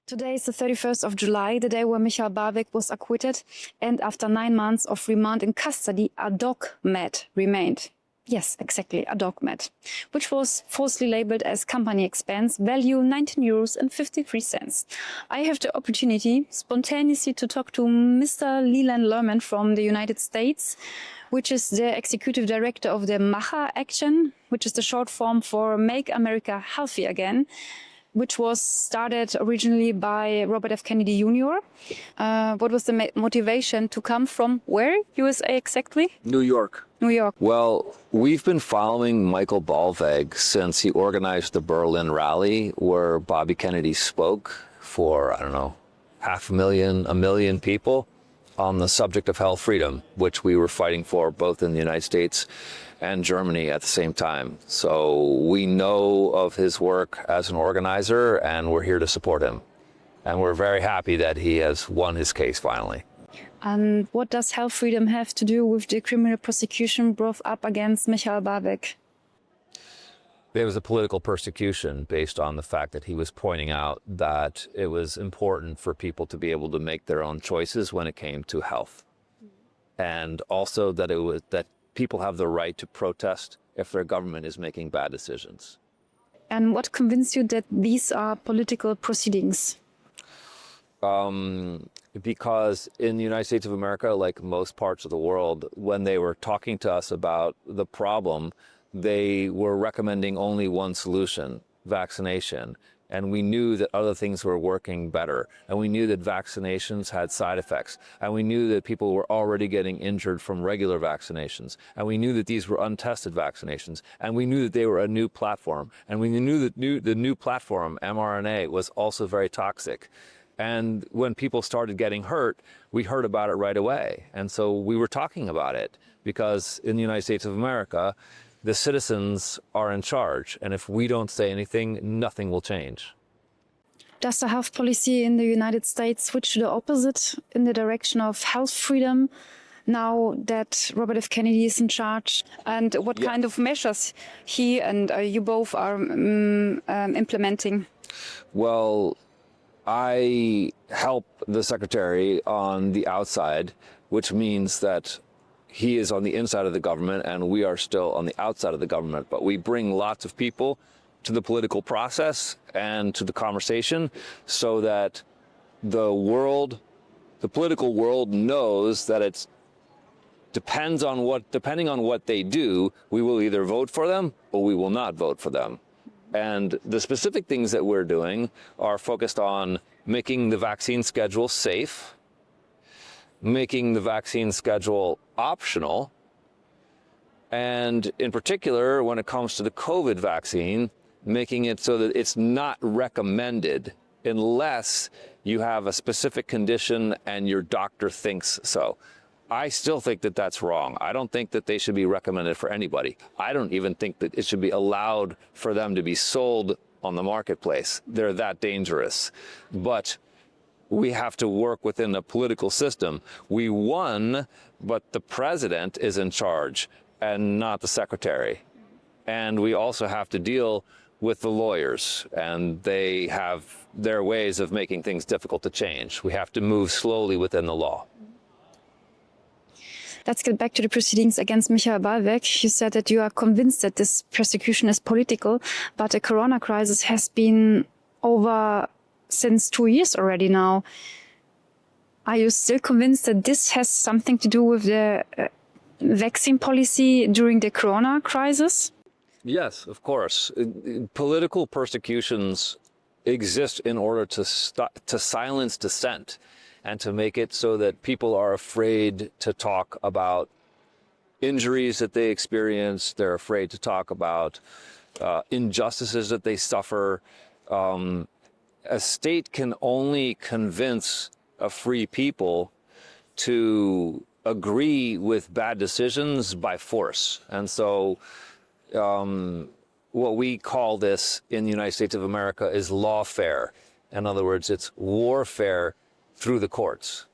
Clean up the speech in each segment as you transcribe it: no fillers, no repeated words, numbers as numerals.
Today is the 31st of July, the day where Michael Ballweg was acquitted, and after 9 months of remand in custody, a dog mat remained. Yes, exactly, a dog mat, which was falsely labeled as company expense, value 19 euros and 53 cents. I have the opportunity spontaneously to talk to Mr. Leland Lehrman from the United States, which is the executive director of the MAHA-Action, which is the short form for Make America Healthy Again, which was started originally by Robert F. Kennedy Jr. What was the motivation to come from where, USA exactly? New York. New York. Well, we've been following Michael Ballweg since he organized the Berlin rally where Bobby Kennedy spoke for, 500,000, 1 million people on the subject of health freedom, which we were fighting for both in the United States and Germany at the same time. So we know of his work as an organizer, and we're here to support him. And we're very happy that he has won his case finally. And what does health freedom have to do with the criminal prosecution brought up against Michael Ballweg? There was a political persecution based on the fact that he was pointing out that it was important for people to be able to make their own choices when it came to health. And also that people have the right to protest if their government is making bad decisions. And what convinced you that these are political proceedings? Because in the United States of America, like most parts of the world, when they were talking to us about the problem, they were recommending only one solution, vaccination. And we knew that other things were working better. And we knew that vaccinations had side effects. And we knew that people were already getting injured from regular vaccinations. And we knew that these were untested vaccinations. And we knew that they were a new platform. And we knew that the new platform, mRNA, was also very toxic. And when people started getting hurt, we heard about it right away. And so we were talking about it because in the United States of America, the citizens are in charge. And if we don't say anything, nothing will change. Does the health policy in the United States switch to the opposite in the direction of health freedom now that Robert F. Kennedy is in charge? And what kind of measures he and you both are implementing? Well, I help the secretary on the outside, which means that he is on the inside of the government and we are still on the outside of the government. But we bring lots of people to the political process and to the conversation so that the political world knows that it's depending on what they do, we will either vote for them or we will not vote for them. And the specific things that we're doing are focused on making the vaccine schedule safe, making the vaccine schedule optional, and in particular, when it comes to the COVID vaccine, making it so that it's not recommended unless you have a specific condition and your doctor thinks so. I still think that that's wrong. I don't think that they should be recommended for anybody. I don't even think that it should be allowed for them to be sold on the marketplace. They're that dangerous. But we have to work within a political system. We won, but the president is in charge and not the secretary. And we also have to deal with the lawyers, and they have their ways of making things difficult to change. We have to move slowly within the law. Let's get back to the proceedings against Michael Ballweg. You said that you are convinced that this persecution is political, but the corona crisis has been over since 2 years already now. Are you still convinced that this has something to do with the vaccine policy during the corona crisis? Yes, of course. Political persecutions exist in order to silence dissent and to make it so that people are afraid to talk about injuries that they experience. They're afraid to talk about injustices that they suffer. A state can only convince a free people to agree with bad decisions by force. And so what we call this in the United States of America is lawfare. In other words, it's warfare through the courts.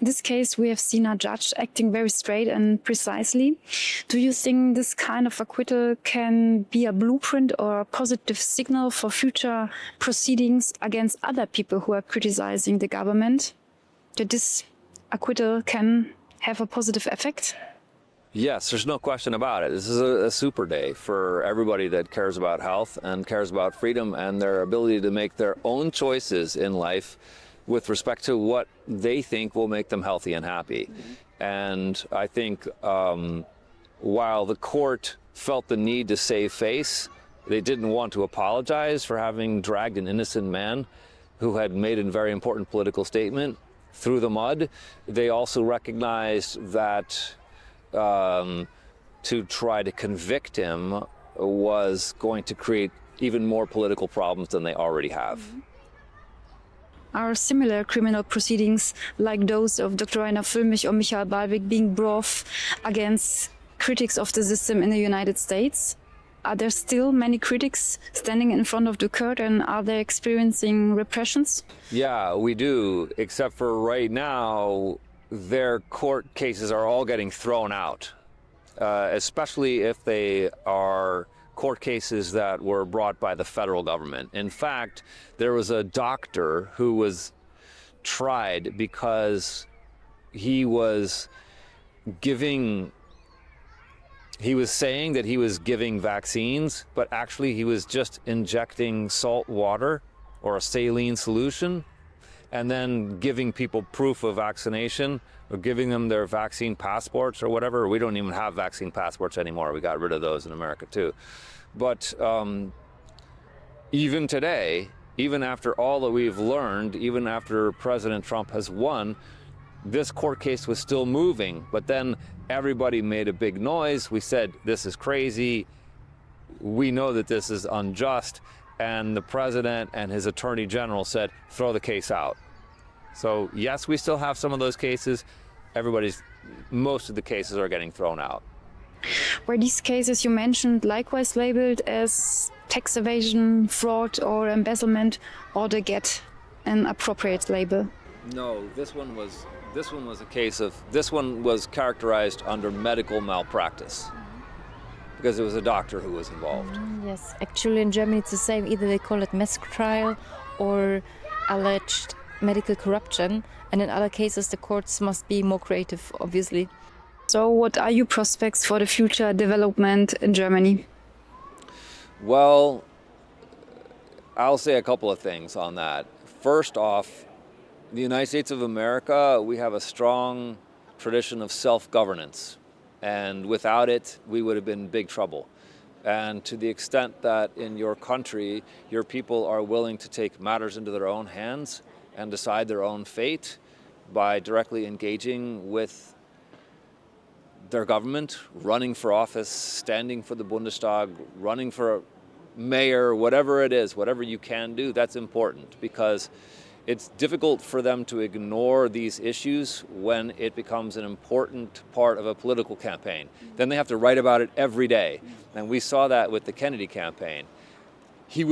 In this case, we have seen a judge acting very straight and precisely. Do you think this kind of acquittal can be a blueprint or a positive signal for future proceedings against other people who are criticizing the government? That this acquittal can have a positive effect? Yes, there's no question about it. This is a super day for everybody that cares about health and cares about freedom and their ability to make their own choices in life with respect to what they think will make them healthy and happy. And I think while the court felt the need to save face, they didn't want to apologize for having dragged an innocent man who had made a very important political statement through the mud. They also recognized that to try to convict him was going to create even more political problems than they already have. Are similar criminal proceedings like those of Dr. Rainer Füllmich or Michael Ballweg being brought against critics of the system in the United States? Are there still many critics standing in front of the court, and are they experiencing repressions? Yeah, we do, except for right now, their court cases are all getting thrown out, especially if they are court cases that were brought by the federal government. In fact, there was a doctor who was tried because he was saying that he was giving vaccines, but actually he was just injecting salt water or a saline solution and then giving people proof of vaccination or giving them their vaccine passports or whatever. We don't even have vaccine passports anymore. We got rid of those in America too. But even today, even after all that we've learned, even after President Trump has won, this court case was still moving. But then everybody made a big noise. We said, this is crazy. We know that this is unjust. And the president and his attorney general said, throw the case out. So yes, we still have some of those cases. Most of the cases are getting thrown out. Were these cases you mentioned likewise labeled as tax evasion, fraud, or embezzlement, or they get an appropriate label? No, this one was characterized under medical malpractice because it was a doctor who was involved. Yes, actually in Germany it's the same. Either they call it mask trial or alleged medical corruption, and in other cases the courts must be more creative, obviously. So what are your prospects for the future development in Germany? Well, I'll say a couple of things on that. First off, the United States of America, we have a strong tradition of self-governance. And without it, we would have been in big trouble. And to the extent that in your country, your people are willing to take matters into their own hands and decide their own fate by directly engaging with their government, running for office, standing for the Bundestag, running for a mayor, whatever it is, whatever you can do, that's important because it's difficult for them to ignore these issues when it becomes an important part of a political campaign. Then they have to write about it every day. And we saw that with the Kennedy campaign. It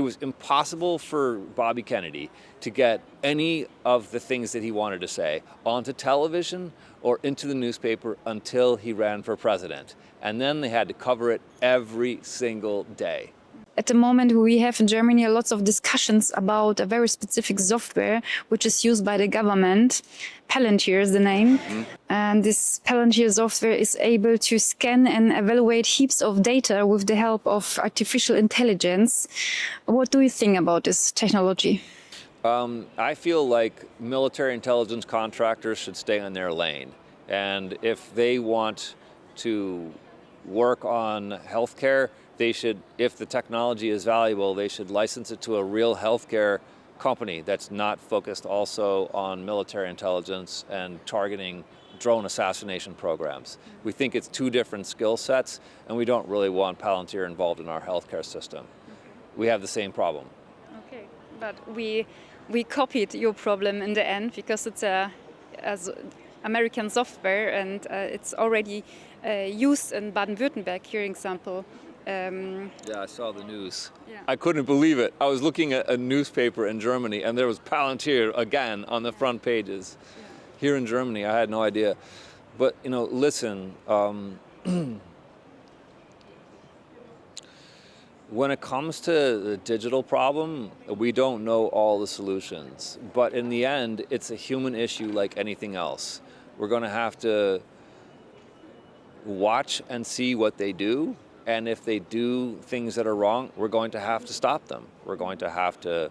was impossible for Bobby Kennedy to get any of the things that he wanted to say onto television or into the newspaper until he ran for president. And then they had to cover it every single day. At the moment, we have in Germany lots of discussions about a very specific software which is used by the government. Palantir is the name. And this Palantir software is able to scan and evaluate heaps of data with the help of artificial intelligence. What do you think about this technology? I feel like military intelligence contractors should stay in their lane. And if they want to work on healthcare, they should, if the technology is valuable, they should license it to a real healthcare company that's not focused also on military intelligence and targeting drone assassination programs. We think it's two different skill sets, and we don't really want Palantir involved in our healthcare system. We have the same problem. Okay, but we copied your problem in the end because it's as American software and it's already used in Baden-Württemberg, here example. Yeah, I saw the news. Yeah. I couldn't believe it. I was looking at a newspaper in Germany and there was Palantir again on the front pages. here in Germany. I had no idea. But, you know, listen, when it comes to the digital problem, we don't know all the solutions. But in the end, it's a human issue like anything else. We're going to have to watch and see what they do. And if they do things that are wrong, we're going to have to stop them. We're going to have to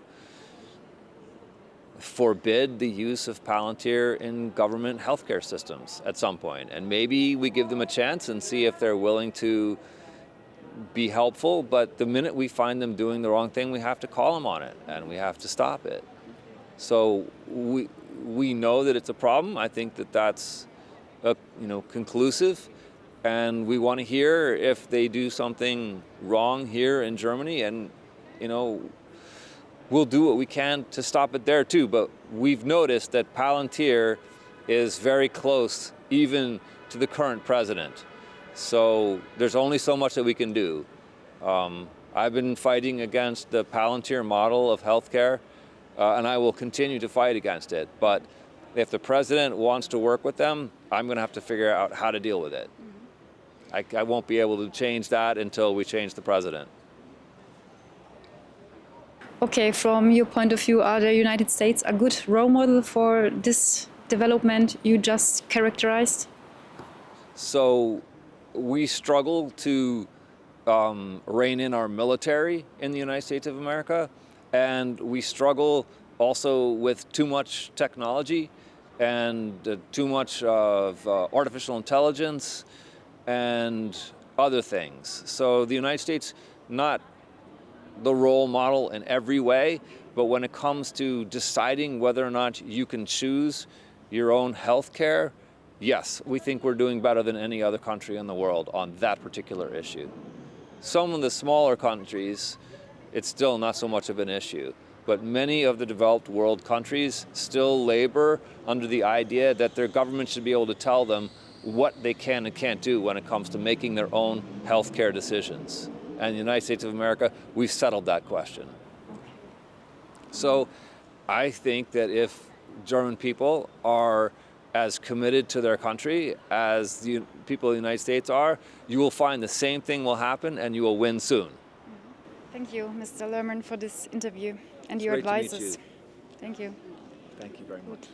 forbid the use of Palantir in government healthcare systems at some point. And maybe we give them a chance and see if they're willing to be helpful, but the minute we find them doing the wrong thing, we have to call them on it and we have to stop it. So we know that it's a problem. I think that that's conclusive, and we want to hear if they do something wrong here in Germany, and we'll do what we can to stop it there too. But we've noticed that Palantir is very close even to the current president. So there's only so much that we can do. I've been fighting against the Palantir model of healthcare, and I will continue to fight against it. But if the president wants to work with them, I'm going to have to figure out how to deal with it. I won't be able to change that until we change the president. Okay, from your point of view, are the United States a good role model for this development you just characterized? So we struggle to rein in our military in the United States of America, and we struggle also with too much technology and too much of artificial intelligence and other things. So the United States, not the role model in every way, but when it comes to deciding whether or not you can choose your own health care, yes, we think we're doing better than any other country in the world on that particular issue. Some of the smaller countries, it's still not so much of an issue. But many of the developed world countries still labor under the idea that their government should be able to tell them what they can and can't do when it comes to making their own healthcare decisions. And in the United States of America, we've settled that question. So I think that if German people are as committed to their country as the people of the United States are, you will find the same thing will happen and you will win soon. Thank you, Mr. Lehrman, for this interview and It's your great to meet advices. you. Thank you. Thank you very much.